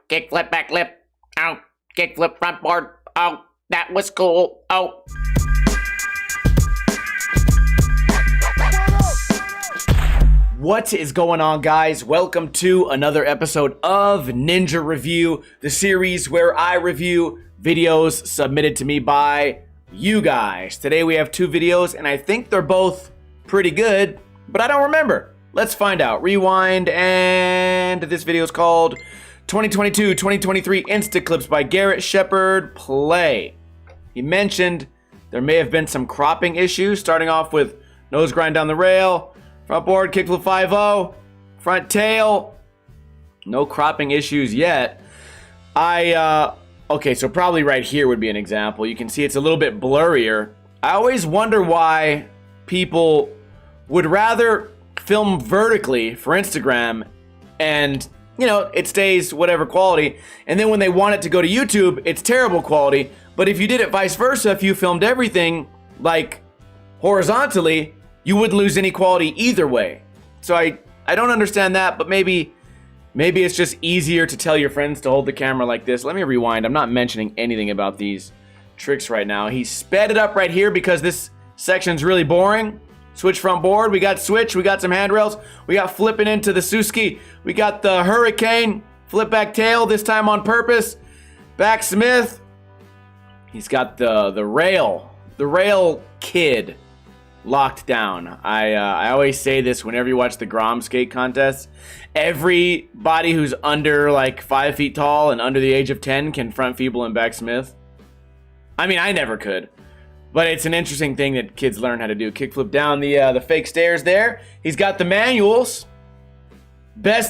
kickflip, backflip. Oh, kickflip, front board. Oh, that was cool. Oh. What is going on, guys? Welcome to another episode of Ninja Review, the series where I review videos submitted to me by you guys. Today we have two videos, and I think they're both pretty good, but I don't remember. Let's find out. Rewind, and this video is called 2022-2023 Insta Clips by Garrett Shepard Play. He mentioned there may have been some cropping issues, starting off with nose grind down the rail, front board, kickflip 5-0, front tail. No cropping issues yet. Okay, so probably right here would be an example. You can see it's a little bit blurrier. I always wonder why people would rather film vertically for Instagram and, you know, it stays whatever quality. And then when they want it to go to YouTube, it's terrible quality. But if you did it vice versa, if you filmed everything like horizontally, you wouldn't lose any quality either way. So I don't understand that, but maybe it's just easier to tell your friends to hold the camera like this. Let me rewind. I'm not mentioning anything about these tricks right now. He sped it up right here because this section's really boring. Switch front board. We got switch. We got some handrails. We got flipping into the Suski. We got the hurricane. Flip back tail, this time on purpose. Back Smith. He's got the rail. The rail kid locked down. I always say this whenever you watch the Grom skate contests. Everybody who's under like 5 feet tall and under the age of 10 can front feeble and back Smith. I mean, I never could. But it's an interesting thing that kids learn how to do. Kickflip down the fake stairs there. He's got the manuals.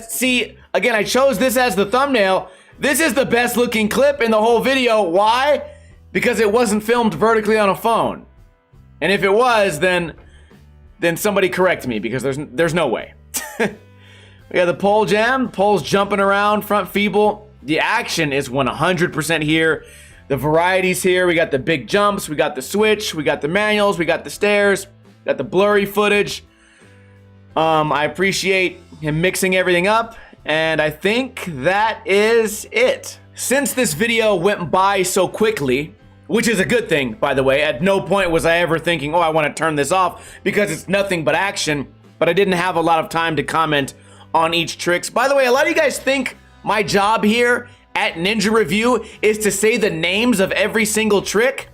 See, again, I chose this as the thumbnail. This is the best looking clip in the whole video. Why? Because it wasn't filmed vertically on a phone. And if it was, then somebody correct me, because there's no way. We got the pole jam. Pole's jumping around, front feeble. The action is 100% here. The varieties here. We got the big jumps. We got the switch. We got the manuals. We got the stairs. Got the blurry footage. I appreciate him mixing everything up. And I think that is it. Since this video went by so quickly, which is a good thing, by the way. At no point was I ever thinking, oh, I want to turn this off, because it's nothing but action. But I didn't have a lot of time to comment on each tricks. By the way, a lot of you guys think my job here at Ninja Review is to say the names of every single trick.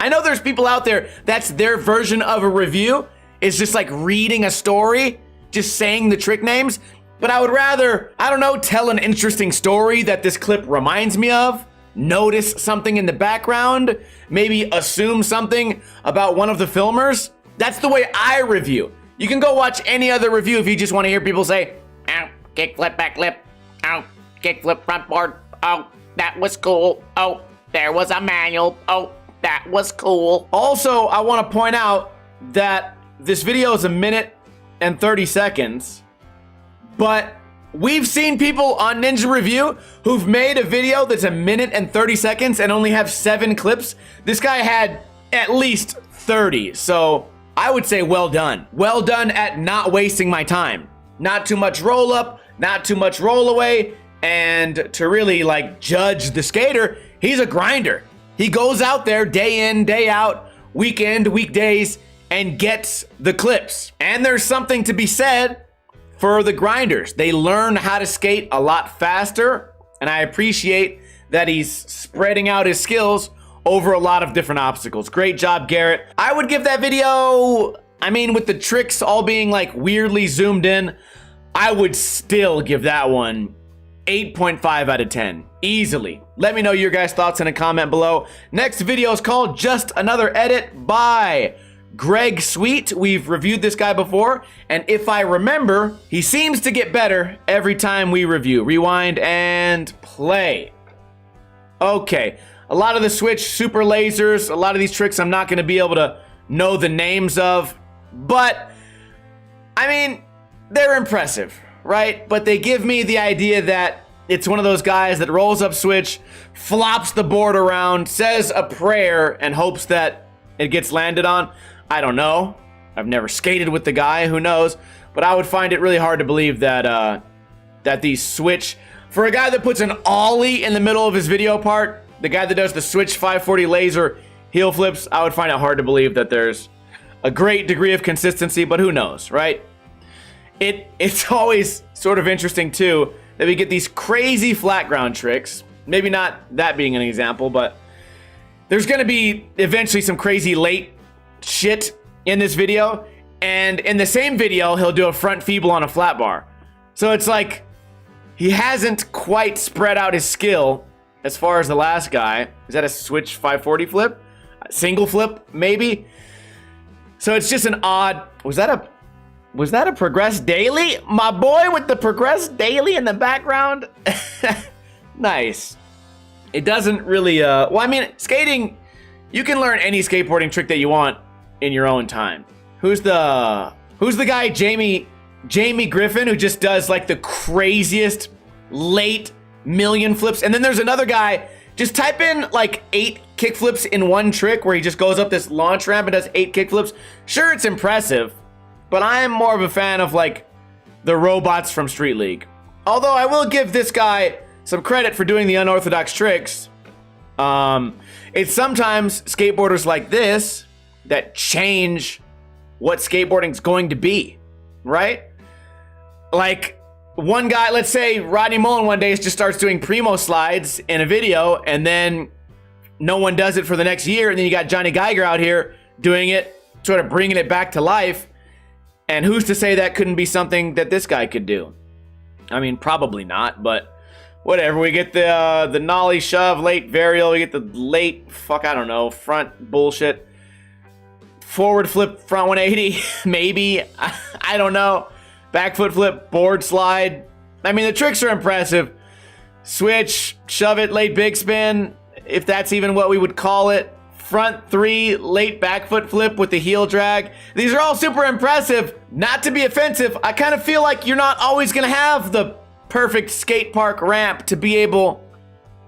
I know there's people out there that's their version of a review. It's just like reading a story, just saying the trick names. But I would rather, I don't know, tell an interesting story that this clip reminds me of. Notice something in the background, maybe assume something about one of the filmers. That's the way I review. You can go watch any other review if you just want to hear people say, oh, kickflip, backflip. Oh, kickflip, front board. Oh, that was cool. Oh, there was a manual. Oh, that was cool. Also, I want to point out that this video is 1 minute and 30 seconds, but we've seen people on Ninja Review who've made a video that's 1 minute and 30 seconds and only have 7 clips. This guy had at least 30, so I would say well done. Well done at not wasting my time. Not too much roll up, not too much roll away, and to really like judge the skater, he's a grinder. He goes out there day in, day out, weekend, weekdays, and gets the clips. And there's something to be said for the grinders. They learn how to skate a lot faster, and I appreciate that he's spreading out his skills over a lot of different obstacles. Great job, Garrett. I would give that video, I mean, with the tricks all being like weirdly zoomed in, I would still give that one 8.5 out of 10, easily. Let me know your guys' thoughts in a comment below. Next video is called Just Another Edit by Greg Sweet. We've reviewed this guy before, and if I remember, he seems to get better every time we review. Rewind and play. Okay, a lot of the switch, super lasers, a lot of these tricks I'm not going to be able to know the names of, but I mean, they're impressive, right? But they give me the idea that it's one of those guys that rolls up switch, flops the board around, says a prayer, and hopes that it gets landed on. I don't know. I've never skated with the guy, who knows? But I would find it really hard to believe that that these switch For a guy that puts an ollie in the middle of his video part, the guy that does the switch 540 laser heel flips, I would find it hard to believe that there's a great degree of consistency, but who knows, right? It's always sort of interesting too that we get these crazy flat ground tricks. Maybe not that being an example, but there's gonna be eventually some crazy late shit in this video, and in the same video he'll do a front feeble on a flat bar. So it's like he hasn't quite spread out his skill as far as the last guy. Is that a switch 540 flip? A single flip maybe? So it's just an odd. Was that a progress daily? My boy with the progress daily in the background. Nice. It doesn't really well, I mean, skating, you can learn any skateboarding trick that you want in your own time. Who's the guy, Jamie Griffin, who just does like the craziest late million flips? And then there's another guy, just type in like 8 kickflips in one trick where he just goes up this launch ramp and does 8 kickflips. Sure, it's impressive, but I'm more of a fan of like the robots from Street League. Although I will give this guy some credit for doing the unorthodox tricks. It's sometimes skateboarders like this that change what skateboarding's going to be, right? Like one guy, let's say Rodney Mullen one day just starts doing primo slides in a video, and then no one does it for the next year, and then you got Johnny Geiger out here doing it, sort of bringing it back to life. And who's to say that couldn't be something that this guy could do? I mean, probably not, but whatever. We get the nollie shove, late varial. We get the late, I don't know, front bullshit. Forward flip, front 180, maybe. I don't know. Back foot flip, board slide. I mean, the tricks are impressive. Switch, shove it, late big spin, if that's even what we would call it. Front 3, late back foot flip with the heel drag. These are all super impressive. Not to be offensive, I kind of feel like you're not always going to have the perfect skate park ramp to be able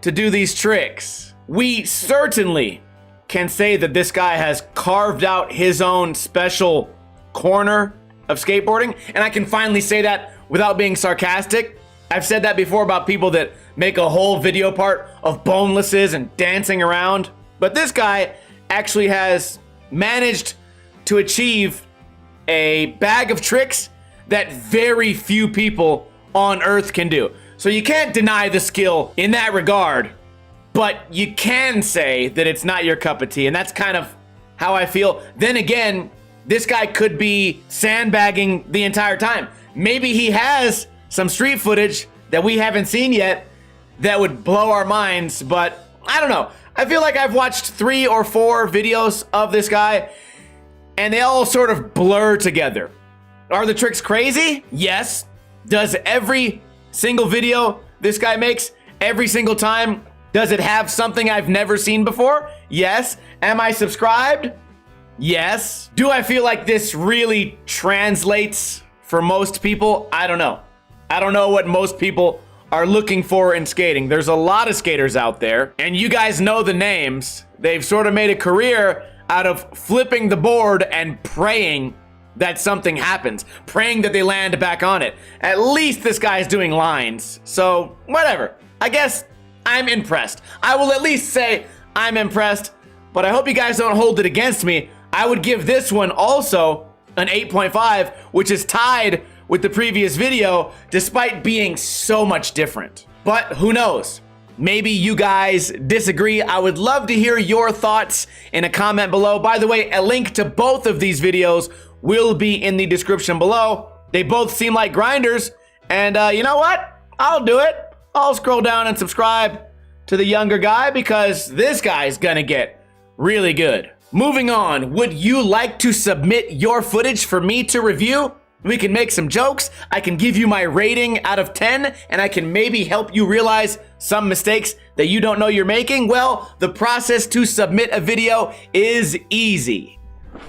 to do these tricks. We certainly can say that this guy has carved out his own special corner of skateboarding, and I can finally say that without being sarcastic. I've said that before about people that make a whole video part of bonelesses and dancing around, but this guy actually has managed to achieve a bag of tricks that very few people on earth can do. So you can't deny the skill in that regard, but you can say that it's not your cup of tea, and that's kind of how I feel. Then again, this guy could be sandbagging the entire time. Maybe he has some street footage that we haven't seen yet that would blow our minds, but I don't know. I feel like I've watched 3 or 4 videos of this guy, and they all sort of blur together. Are the tricks crazy? Yes. Does every single video this guy makes, every single time, does it have something I've never seen before? Yes. Am I subscribed? Yes. Do I feel like this really translates for most people? I don't know. I don't know what most people are looking for in skating. There's a lot of skaters out there, and you guys know the names. They've sort of made a career out of flipping the board and praying that something happens, praying that they land back on it. At least this guy's doing lines. So, whatever. I guess I'm impressed. I will at least say I'm impressed, but I hope you guys don't hold it against me. I would give this one also an 8.5, which is tied with the previous video, despite being so much different. But who knows? Maybe you guys disagree. I would love to hear your thoughts in a comment below. By the way, a link to both of these videos will be in the description below. They both seem like grinders, and you know what? I'll do it. I'll scroll down and subscribe to the younger guy because this guy's gonna get really good. Moving on, would you like to submit your footage for me to review? We can make some jokes, I can give you my rating out of 10, and I can maybe help you realize some mistakes that you don't know you're making. Well, the process to submit a video is easy.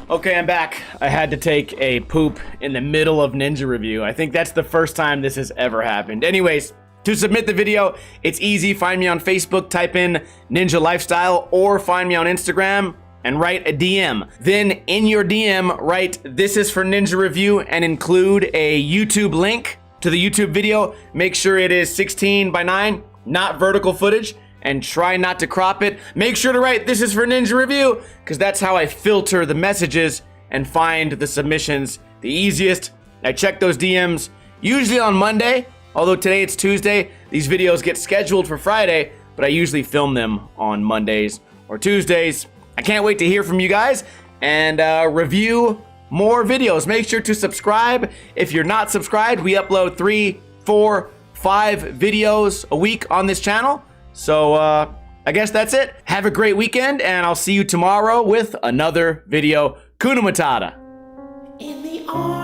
Okay, I'm back. I had to take a poop in the middle of Ninja Review. I think that's the first time this has ever happened. Anyways, to submit the video, it's easy. Find me on Facebook, type in Ninja Lifestyle, or find me on Instagram and write a DM. Then in your DM, write "This is for Ninja Review" and include a YouTube link to the YouTube video, make sure it is 16 by 9, not vertical footage, and try not to crop it. Make sure to write, "This is for Ninja Review," because that's how I filter the messages and find the submissions the easiest. I check those DMs usually on Monday, although today it's Tuesday. These videos get scheduled for Friday, but I usually film them on Mondays or Tuesdays. I can't wait to hear from you guys and review more videos. Make sure to subscribe. If you're not subscribed, we upload 3, 4, 5 videos a week on this channel. So I guess that's it. Have a great weekend, and I'll see you tomorrow with another video. Kuna Matata. In the arms